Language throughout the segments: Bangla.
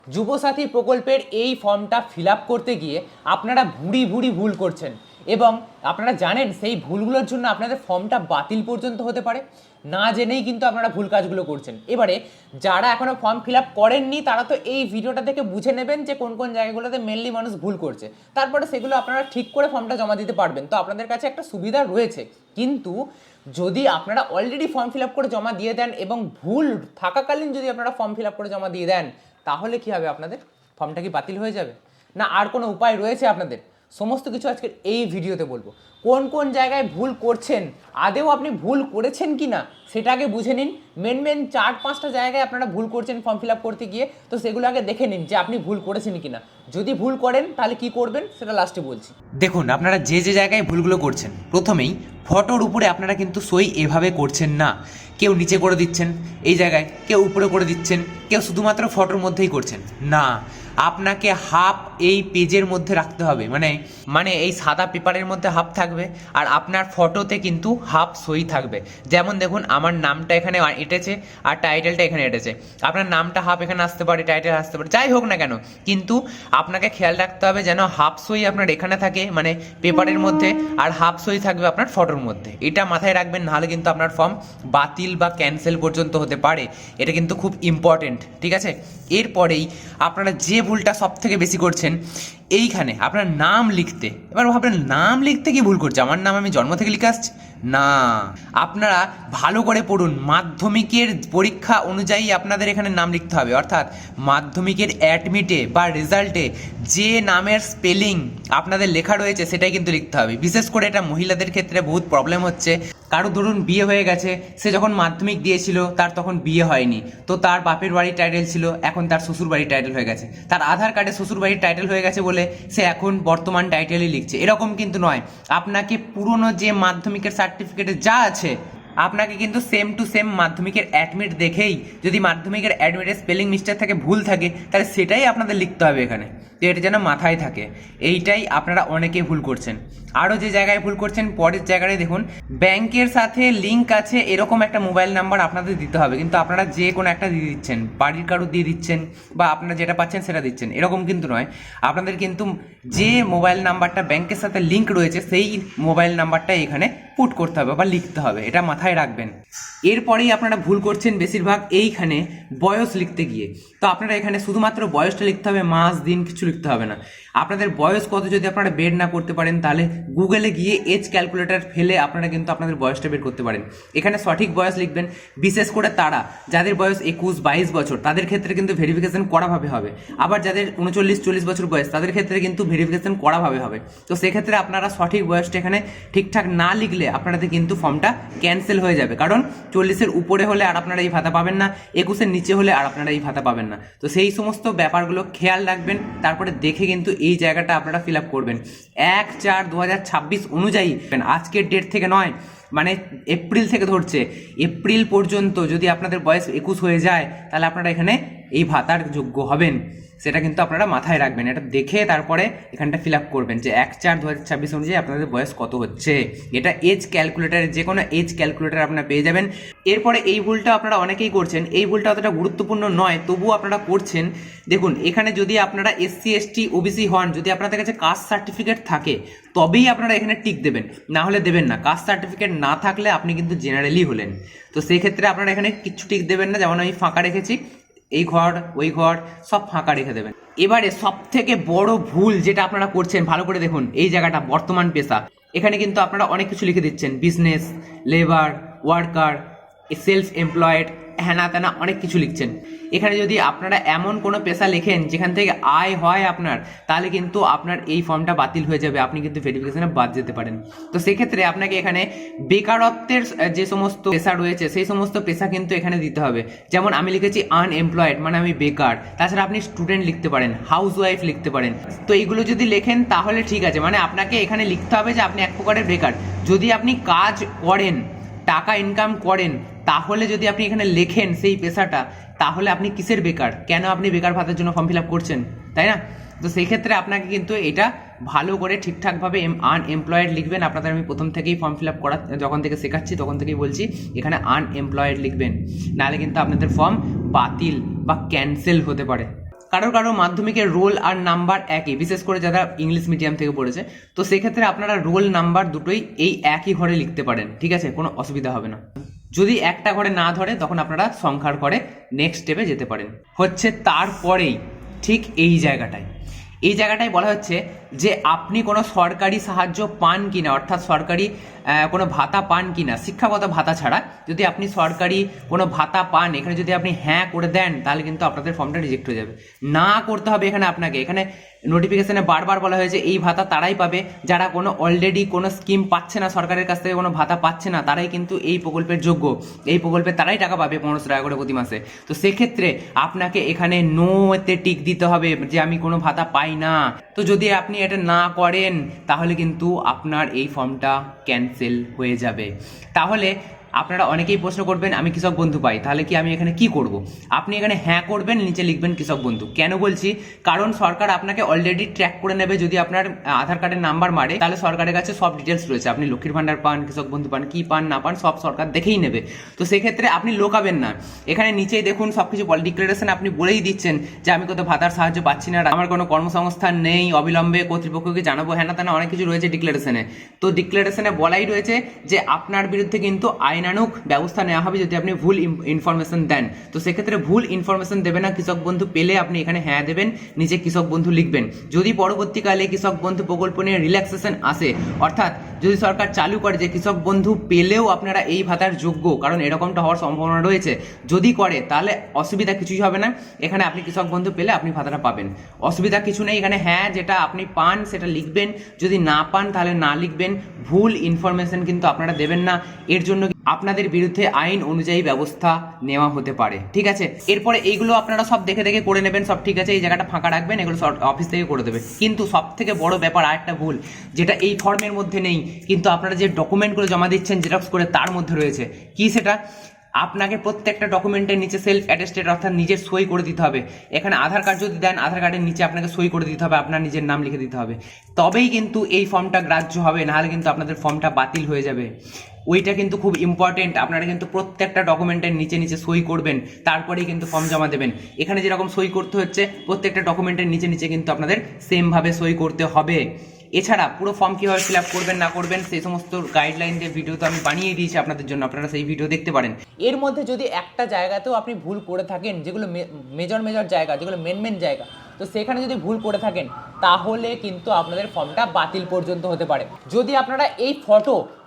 যুবসাথী প্রকল্পের এই ফর্মটা ফিল আপ করতে গিয়ে আপনারা ভুড়ি ভুড়ি ভুল করছেন এবং আপনারা জানেন সেই ভুলগুলোর জন্য আপনাদের ফর্মটা বাতিল পর্যন্ত হতে পারে। না জেনেই কিন্তু আপনারা ভুল কাজগুলো করছেন। এবারে যারা এখনও ফর্ম ফিল আপ করেননি তারা তো এই ভিডিওটা থেকে বুঝে নেবেন যে কোন কোন জায়গাগুলোতে মেনলি মানুষ ভুল করছে, তারপরে সেগুলো আপনারা ঠিক করে ফর্মটা জমা দিতে পারবেন। তো আপনাদের কাছে একটা সুবিধা রয়েছে। কিন্তু যদি আপনারা অলরেডি ফর্ম ফিল আপ করে জমা দিয়ে দেন এবং ভুল থাকাকালীন যদি আপনারা ফর্ম ফিল আপ করে জমা দিয়ে দেন, তাহলে কি হবে? আপনাদের ফর্মটা কি বাতিল হয়ে যাবে, না আর কোনো উপায় রয়েছে আপনাদের? সমস্ত কিছু আজকের এই ভিডিওতে বলবো। কোন কোন জায়গায় ভুল করছেন, আদেও আপনি ভুল করেছেন কি না সেটা আগে বুঝে নিন। মেন 4-5টা জায়গায় আপনারা ভুল করছেন ফর্ম ফিল আপ করতে গিয়ে, তো সেগুলো আগে দেখে নিন যে আপনি ভুল করেছেন কি না। যদি ভুল করেন তাহলে কি করবেন সেটা লাস্টে বলছি। দেখুন, আপনারা যে যে জায়গায় ভুলগুলো করছেন, প্রথমেই ফটোর উপরে আপনারা কিন্তু সই এভাবে করছেন না। কেউ নিচে করে দিচ্ছেন এই জায়গায়, কেউ উপরে করে দিচ্ছেন, কেউ শুধুমাত্র ফটোর মধ্যেই করছেন না। আপনাকে হাফ এই পেজের মধ্যে রাখতে হবে, মানে এই সাদা পেপারের মধ্যে হাফ থাকবে আর আপনার ফটোতে কিন্তু হাফ সই থাকবে। যেমন দেখুন, আমার নামটা এখানে এঁটেছে আর টাইটেলটা এখানে এঁটেছে। আপনার নামটা হাফ এখানে আসতে পারে, টাইটেল আসতে পারে, যাই হোক না কেন, কিন্তু আপনাকে খেয়াল রাখতে হবে যেন হাফ সই আপনার এখানে থাকে, মানে পেপারের মধ্যে, আর হাফ সই থাকবে আপনার ফটোর মধ্যে। এটা মাথায় রাখবেন, নাহলে কিন্তু আপনার ফর্ম বাতিল বা ক্যান্সেল পর্যন্ত হতে পারে। এটা কিন্তু খুব ইম্পর্টেন্ট, ঠিক আছে? এরপরেই আপনারা যে ভুলটা সব থেকে বেশি করছেন, এইখানে আপনার নাম লিখতে। এবার ভাবলেন নাম লিখতে কি ভুল করছে, আমার নাম আমি জন্ম থেকে লিখে আসছি না। আপনারা ভালো করে পড়ুন, মাধ্যমিকের পরীক্ষা অনুযায়ী আপনাদের এখানে নাম লিখতে হবে। অর্থাৎ মাধ্যমিকের অ্যাডমিটে বা রেজাল্টে যে নামের স্পেলিং আপনাদের লেখা রয়েছে সেটাই কিন্তু লিখতে হবে। বিশেষ করে এটা মহিলাদের ক্ষেত্রে বহুত প্রবলেম হচ্ছে। কারো ধরুন বিয়ে হয়ে গেছে, সে যখন মাধ্যমিক দিয়েছিল তার তখন বিয়ে হয়নি, তো তার বাপের বাড়ির টাইটেল ছিল, এখন তার শ্বশুর বাড়ির টাইটেল হয়ে গেছে। তার আধার কার্ডে শ্বশুর বাড়ির টাইটেল হয়ে গেছে বলে সে এখন বর্তমান টাইটেলই লিখছে, এরকম কিন্তু নয়। আপনাকে পুরনো যে মাধ্যমিকের সার্টিফিকেটে যা আছে, আপনাকে কিন্তু সেম টু সেম মাধ্যমিকের অ্যাডমিট দেখেই, যদি মাধ্যমিকের অ্যাডমিটের স্পেলিং মিস্টেক থাকে, ভুল থাকে, তাহলে সেটাই আপনাদের লিখতে হবে এখানে। তো এটা যেন মাথায় থাকে। এইটাই আপনারা অনেকেই ভুল করছেন। আরও যে জায়গায় ভুল করছেন, পরের জায়গায় দেখুন, ব্যাংকের সাথে লিঙ্ক আছে এরকম একটা মোবাইল নাম্বার আপনাদের দিতে হবে, কিন্তু আপনারা যে কোনো একটা দিয়ে দিচ্ছেন, বাড়ির কারো দিয়ে দিচ্ছেন, বা আপনারা যেটা পাচ্ছেন সেটা দিচ্ছেন, এরকম কিন্তু নয়। আপনাদের কিন্তু যে মোবাইল নাম্বারটা ব্যাংকের সাথে লিঙ্ক রয়েছে সেই মোবাইল নাম্বারটা এখানে পুট করতে হবে বা লিখতে হবে, এটা মাথায় রাখবেন। এরপরেই আপনারা ভুল করছেন বেশিরভাগ এইখানে বয়স লিখতে গিয়ে। তো আপনারা এখানে শুধুমাত্র বয়সটা লিখতে হবে, মাস দিন কিছু লিখতে হবে না। আপনাদের বয়স কত যদি আপনারা বের না করতে পারেন, তাহলে গুগলে গিয়ে এজ ক্যালকুলেটর ফেলে আপনারা কিন্তু আপনাদের বয়সটা বের করতে পারেন। এখানে সঠিক বয়স লিখবেন। বিশেষ করে তারা যাদের বয়স 21-22 বছর, তাদের ক্ষেত্রে কিন্তু ভেরিফিকেশন কড়াভাবে হবে। আবার যাদের 39-40 বছর বয়স, তাদের ক্ষেত্রে কিন্তু ভেরিফিকেশন কড়াভাবে হবে। তো সেক্ষেত্রে আপনারা সঠিক বয়সটা এখানে ঠিকঠাক না লিখলে আপনাদের কিন্তু ফর্মটা ক্যান্সেল হয়ে যাবে। কারণ 40-এর উপরে হলে আর আপনারা এই ভাতা পাবেন না, 21-এর নিচে হলে আর আপনারা এই ভাতা পাবেন না। তো সেই সমস্ত ব্যাপারগুলো খেয়াল রাখবেন, তারপরে দেখে কিন্তু এই জায়গাটা আপনারা ফিল আপ করবেন 1/4/2026 অনুযায়ী। আজকের ডেট থেকে নয়, মানে এপ্রিল থেকে ধরছে, এপ্রিল পর্যন্ত যদি আপনাদের বয়স 21 হয়ে যায়, তাহলে আপনারা এখানে এই ভাতার যোগ্য হবেন। সেটা কিন্তু আপনারা মাথায় রাখবেন। এটা দেখে তারপরে এখানটা ফিল আপ করবেন যে 1/4/2026 অনুযায়ী আপনাদের বয়স কত হচ্ছে। এটা এজ ক্যালকুলেটার, যে কোনো এজ ক্যালকুলেটার আপনারা পেয়ে যাবেন। এরপরে এই ভুলটা আপনারা অনেকেই করছেন, এই ভুলটা অতটা গুরুত্বপূর্ণ নয়, তবুও আপনারা করছেন। দেখুন, এখানে যদি আপনারা SC ST OBC হন, যদি আপনাদের কাছে কাস্ট সার্টিফিকেট থাকে, তবেই আপনারা এখানে টিক দেবেন, না হলে দেবেন না। কাস্ট সার্টিফিকেট না থাকলে আপনি কিন্তু জেনারেলি হলেন। তো সেই ক্ষেত্রে আপনারা এখানে কিচ্ছু টিক দেবেন না। যেমন আমি ফাঁকা রেখেছি, এই ঘর ওই ঘর সব ফাঁকা রেখে দেবেন। এবারে সব থেকে বড় ভুল যেটা আপনারা করছেন, ভালো করে দেখুন, এই জায়গাটা বর্তমান পেশা, এখানে কিন্তু আপনারা অনেক কিছু লিখে দিচ্ছেন, business, labour, worker, self employed, হ্যানা ত্যানা অনেক কিছু লিখছেন। এখানে যদি আপনারা এমন কোনো পেশা লেখেন যেখান থেকে আয় হয় আপনার, তাহলে কিন্তু আপনার এই ফর্মটা বাতিল হয়ে যাবে, আপনি কিন্তু ভেরিফিকেশনে বাদ যেতে পারেন। তো সেক্ষেত্রে আপনাকে এখানে বেকারত্বের যে সমস্ত পেশা রয়েছে সেই সমস্ত পেশা কিন্তু এখানে দিতে হবে। যেমন আমি লিখেছি আনএমপ্লয়েড, মানে আমি বেকার। তাছাড়া আপনি স্টুডেন্ট লিখতে পারেন, হাউস ওয়াইফ লিখতে পারেন। তো এইগুলো যদি লেখেন তাহলে ঠিক আছে, মানে আপনাকে এখানে লিখতে হবে যে আপনি এক প্রকারের বেকার। যদি আপনি কাজ করেন, টাকা ইনকাম করেন, তাহলে যদি আপনি এখানে লেখেন সেই পেশাটা, তাহলে আপনি কিসের বেকার? কেন আপনি বেকার ভাতার জন্য ফর্ম ফিল আপ করছেন, তাই না? তো সেই ক্ষেত্রে আপনাকে কিন্তু এটা ভালো করে ঠিকঠাকভাবে আনএমপ্লয়েড লিখবেন। আপনাদের আমি প্রথম থেকেই ফর্ম ফিল আপ করা যখন থেকে শেখাচ্ছি তখন থেকেই বলছি এখানে আনএমপ্লয়েড লিখবেন, নাহলে কিন্তু আপনাদের ফর্ম বাতিল বা ক্যান্সেল হতে পারে। কারোর কারোর মাধ্যমিকের রোল আর নাম্বার একই, বিশেষ করে যারা ইংলিশ মিডিয়াম থেকে পড়েছে, তো সেক্ষেত্রে আপনারা রোল নাম্বার দুটোই এই একই ঘরে লিখতে পারেন, ঠিক আছে, কোনো অসুবিধা হবে না। যদি একটা ঘরে না ধরে তখন আপনারা সংখ্যার ঘরে নেক্সট স্টেপে যেতে পারেন। হচ্ছে তারপরেই ঠিক এই জায়গাটায় বলা হচ্ছে যে আপনি কোনো সরকারি সাহায্য পান কিনা, অর্থাৎ সরকারি কোনো ভাতা পান কিনা, শিক্ষাগত ভাতা ছাড়া যদি আপনি সরকারি কোনো ভাতা পান, এখানে যদি আপনি হ্যাঁ করে দেন তাহলে কিন্তু আপনাদের ফর্মটা রিজেক্ট হয়ে যাবে। না করতে হবে এখানে আপনাকে, এখানে নোটিফিকেশনে বারবার বলা হয়েছে এই ভাতা তারাই পাবে যারা কোনো অলরেডি কোনো স্কিম পাচ্ছে না, সরকারের কাছ থেকে কোনো ভাতা পাচ্ছে না, তারাই কিন্তু এই প্রকল্পের যোগ্য, এই প্রকল্পে তারাই টাকা পাবে 1500 টাকা করে প্রতি মাসে। তো সেক্ষেত্রে আপনাকে এখানে নোতে টিক দিতে হবে যে আমি কোনো ভাতা পাই না। তো যদি আপনি এটা না করেন তাহলে কিন্তু আপনার এই ফর্মটা ক্যান্সেল হয়ে যাবে। তাহলে আপনারা অনেকেই প্রশ্ন করবেন আমি কৃষক বন্ধু পাই, তাহলে কি আমি এখানে কি করব? আপনি এখানে হ্যাঁ করবেন, নিচে লিখবেন কৃষক বন্ধু। কেন বলছি? কারণ সরকার আপনাকে অলরেডি ট্র্যাক করে নেবে। যদি আপনার আধার কার্ডের নাম্বার মারে তাহলে সরকারের কাছে সব ডিটেলস রয়েছে, আপনি লক্ষ্মীর ভান্ডার পান, কৃষক বন্ধু পান, কি পান না পান সব সরকার দেখেই নেবে। তো সেক্ষেত্রে আপনি লোকাবেন না, এখানে নিচেই দেখুন সবকিছু ডিক্লারেশন আপনি বলেই দিচ্ছেন যে আমি কত ভাতার সাহায্য পাচ্ছি না, আমার কোনো কর্মসংস্থান নেই, অবিলম্বে কর্তৃপক্ষকে জানাবো, হ্যাঁ না তা না অনেক কিছু রয়েছে ডিক্লারেশনে। তো ডিক্লারেশনে বলাই রয়েছে যে আপনার বিরুদ্ধে কিন্তু আইনানুগ ব্যবস্থা নেওয়া হবে যদি আপনি ভুল ইনফরমেশন দেন। তো সেক্ষেত্রে ভুল ইনফরমেশন দেবে না, কৃষক বন্ধু পেলে আপনি এখানে হ্যাঁ দেবেন, নিচে কৃষক বন্ধু লিখবেন। যদি পরবর্তীকালে কৃষক বন্ধু প্রকল্প নিয়ে রিল্যাক্সেশন আসে, অর্থাৎ যদি সরকার চালু করে যে কৃষক বন্ধু পেলেও আপনারা এই ভাতার যোগ্য, কারণ এরকমটা হওয়ার সম্ভাবনা রয়েছে, যদি করে তাহলে অসুবিধা কিছুই হবে না। এখানে আপনি কৃষক বন্ধু পেলে আপনি ভাতাটা পাবেন, অসুবিধা কিছু নেই। এখানে হ্যাঁ যেটা আপনি পান সেটা লিখবেন, যদি না পান তাহলে না লিখবেন। ভুল ইনফরমেশন কিন্তু আপনারা দেবেন না, এর জন্য আপনাদের বিরুদ্ধে আইন অনুযায়ী ব্যবস্থা নেওয়া হতে পারে, ঠিক আছে। এরপরে এইগুলো আপনারা সব দেখে দেখে করে নেবেন, সব ঠিক আছে, এই জায়গাটা ফাঁকা রাখবেন, এগুলো অফিস থেকে করে দেবে। কিন্তু সব থেকে বড় ব্যাপার আরেকটা ভুল, যেটা এই ফর্মের মধ্যে নেই কিন্তু আপনারা যে ডকুমেন্টগুলো জমা দিচ্ছেন জেরক্স করে তার মধ্যে রয়েছে, কি সেটা? আপনাকে প্রত্যেকটা ডকুমেন্টের নিচে সেলফ অ্যাটেস্টেড অর্থাৎ নিজের সই করে দিতে হবে। এখানে আধার কার্ড যদি দেন আধার কার্ডের নিচে আপনাকে সই করে দিতে হবে, আপনার নিজের নাম লিখে দিতে হবে, তবেই কিন্তু এই ফর্মটা গ্রাহ্য হবে, নাহলে কিন্তু আপনাদের ফর্মটা বাতিল হয়ে যাবে। ওইটা কিন্তু খুব ইম্পর্টেন্ট, আপনারা কিন্তু প্রত্যেকটা ডকুমেন্টের নিচে নিচে সই করবেন, তারপরেই কিন্তু ফর্ম জমা দেবেন। এখানে যেরকম সই করতে হচ্ছে প্রত্যেকটা ডকুমেন্টের নিচে নিচে কিন্তু আপনাদের সেমভাবে সই করতে হবে। এছাড়া পুরো ফর্ম কীভাবে ফিল আপ করবেন না করবেন সেই সমস্ত গাইডলাইন দিয়ে ভিডিও তো আমি বানিয়ে দিয়েছি আপনাদের জন্য, আপনারা সেই ভিডিও দেখতে পারেন। এর মধ্যে যদি একটা জায়গাতেও আপনি ভুল করে থাকেন, যেগুলো মেজর জায়গা, যেগুলো মেন জায়গা, তো সেখানে যদি ভুল করে থাকেন তাহলে কিন্তু আপনাদের ফর্মটা বাতিল পর্যন্ত হতে পারে। যদি আপনারা এই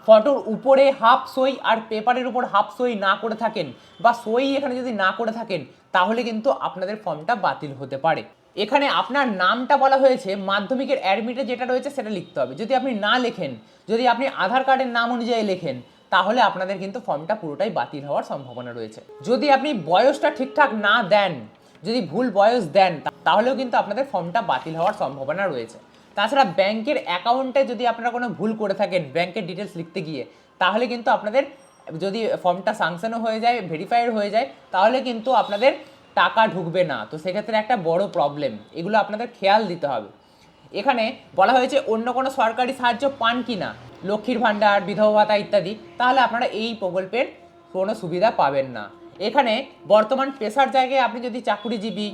ফটোর উপরে হাফ সই আর পেপারের উপর হাফ সই না করে থাকেন, বা সই এখানে যদি না করে থাকেন, তাহলে কিন্তু আপনাদের ফর্মটা বাতিল হতে পারে। এখানে আপনার নামটা বলা হয়েছে, মাধ্যমিকের অ্যাডমিটে যেটা রয়েছে সেটা লিখতে হবে। যদি আপনি না লেখেন, যদি আপনি আধার কার্ডের নাম অনুযায়ী লেখেন, তাহলে আপনাদের কিন্তু ফর্মটা পুরোটাই বাতিল হওয়ার সম্ভাবনা রয়েছে। যদি আপনি বয়সটা ঠিকঠাক না দেন, যদি ভুল বয়স দেন, তাহলেও কিন্তু আপনাদের ফর্মটা বাতিল হওয়ার সম্ভাবনা রয়েছে। তাছাড়া ব্যাংকের অ্যাকাউন্টে যদি আপনারা কোনো ভুল করে থাকেন ব্যাংকের ডিটেলস লিখতে গিয়ে, তাহলে কিন্তু আপনাদের, যদি ফর্মটা স্যাংশনও হয়ে যায়, ভেরিফাইড হয়ে যায়, তাহলে কিন্তু আপনাদের টাকা ঢুকবে না। তো সেক্ষেত্রে একটা বড় প্রবলেম, এগুলো আপনাদের খেয়াল দিতে হবে। এখানে বলা হয়েছে অন্য কোনো সরকারি সাহায্য পান কি না, লক্ষ্মীর ভাণ্ডার, বিধবা ভাতা ইত্যাদি, তাহলে আপনারা এই প্রকল্পের কোনো সুবিধা পাবেন না। এখানে বর্তমান পেশার জায়গায় আপনি যদি চাকুরিজীবী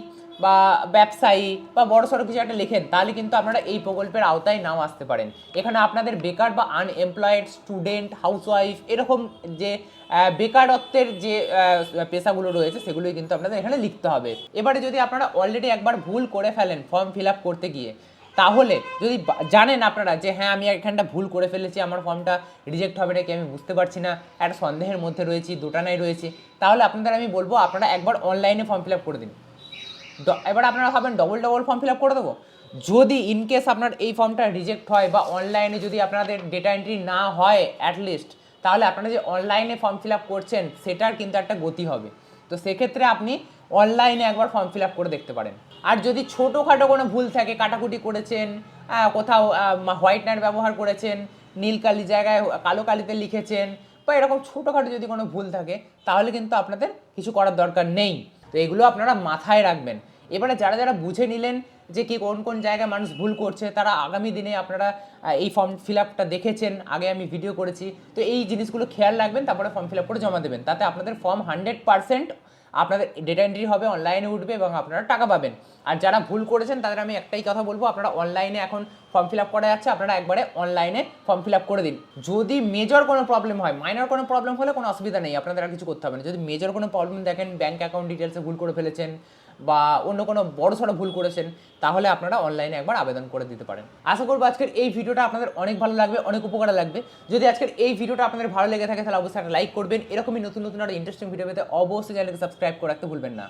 বা ব্যবসায়ী বা বড়সড় কিছু একটা লেখেন, তাহলে কিন্তু আপনারা এই প্রকল্পের আওতায় নাও আসতে পারেন। এখানে আপনাদের বেকার বা আনএমপ্লয়েড, স্টুডেন্ট, হাউসওয়াইফ, এরকম যে বেকারত্বের যে পেশাগুলো রয়েছে সেগুলোই কিন্তু আপনাদের এখানে লিখতে হবে। এবারে যদি আপনারা অলরেডি একবার ভুল করে ফেলেন ফর্ম ফিল আপ করতে গিয়ে, তাহলে যদি জানেন আপনারা যে হ্যাঁ আমি এখানটা ভুল করে ফেলেছি, আমার ফর্মটা রিজেক্ট হবে নাকি আমি বুঝতে পারছি না, একটা সন্দেহের মধ্যে রয়েছি, দোটানায় রয়েছি, তাহলে আপনাদের আমি বলবো আপনারা একবার অনলাইনে ফর্ম ফিল আপ করে দিন। এবার আপনারা ভাবেন ডবল ফর্ম ফিল আপ করে দেবো। যদি ইনকেস আপনার এই ফর্মটা রিজেক্ট হয় বা অনলাইনে যদি আপনাদের ডেটা এন্ট্রি না হয় অ্যাটলিস্ট, তাহলে আপনারা যে অনলাইনে ফর্ম ফিল আপ করছেন সেটার কিন্তু একটা গতি হবে। তো সেক্ষেত্রে আপনি অনলাইনে একবার ফর্ম ফিল আপ করে দেখতে পারেন। আর যদি ছোটোখাটো কোনো ভুল থাকে, কাটাকুটি করেছেন, কোথাও হোয়াইটনার ব্যবহার করেছেন, নীল কালি জায়গায় কালো কালিতে লিখেছেন, বা এরকম ছোটোখাটো যদি কোনো ভুল থাকে, তাহলে কিন্তু আপনাদের কিছু করার দরকার নেই। তো এগুলো আপনারা মাথায় রাখবেন। এবারে যারা যারা বুঝে নিলেন যে কি কোন জায়গায় মানুষ ভুল করছে, তারা আগামী দিনে আপনারা এই ফর্ম ফিল আপটা দেখেছেন, আগে আমি ভিডিও করেছি, তো এই জিনিসগুলো খেয়াল রাখবেন, তারপরে ফর্ম ফিল আপ করে জমা দেবেন। তাতে আপনাদের ফর্ম 100% আপনাদের ডেটা এন্ট্রি হবে, অনলাইনে উঠবে এবং আপনারা টাকা পাবেন। আর যারা ভুল করেছেন তাদের আমি একটাই কথা বলবো, আপনারা অনলাইনে এখন ফর্ম ফিল আপ করা যাচ্ছে, আপনারা একবারে অনলাইনে ফর্ম ফিল আপ করে দিন। যদি মেজর কোনো প্রবলেম হয়, মাইনর কোনো প্রবলেম হলে কোনো অসুবিধা নেই, আপনাদের আর কিছু করতে হবে না। যদি মেজর কোনো প্রবলেম দেখেন, ব্যাঙ্ক অ্যাকাউন্ট ডিটেলসে ভুল করে ফেলেছেন বা অন্য কোনো বড় সড়ো ভুল করেছেন, তাহলে আপনারা অনলাইনে একবার আবেদন করে দিতে পারেন। আশা করবো আজকের এই ভিডিওটা আপনাদের অনেক ভালো লাগবে, অনেক উপকারে লাগবে। যদি আজকের এই ভিডিওটা আপনাদের ভালো লেগে থাকে তাহলে অবশ্যই একটা লাইক করবেন। এরকমই নতুন নতুন আর ইন্টারেস্টিং ভিডিও পেতে অবশ্যই চ্যানেলকে সাবস্ক্রাইব করে রাখতে ভুলবেন না।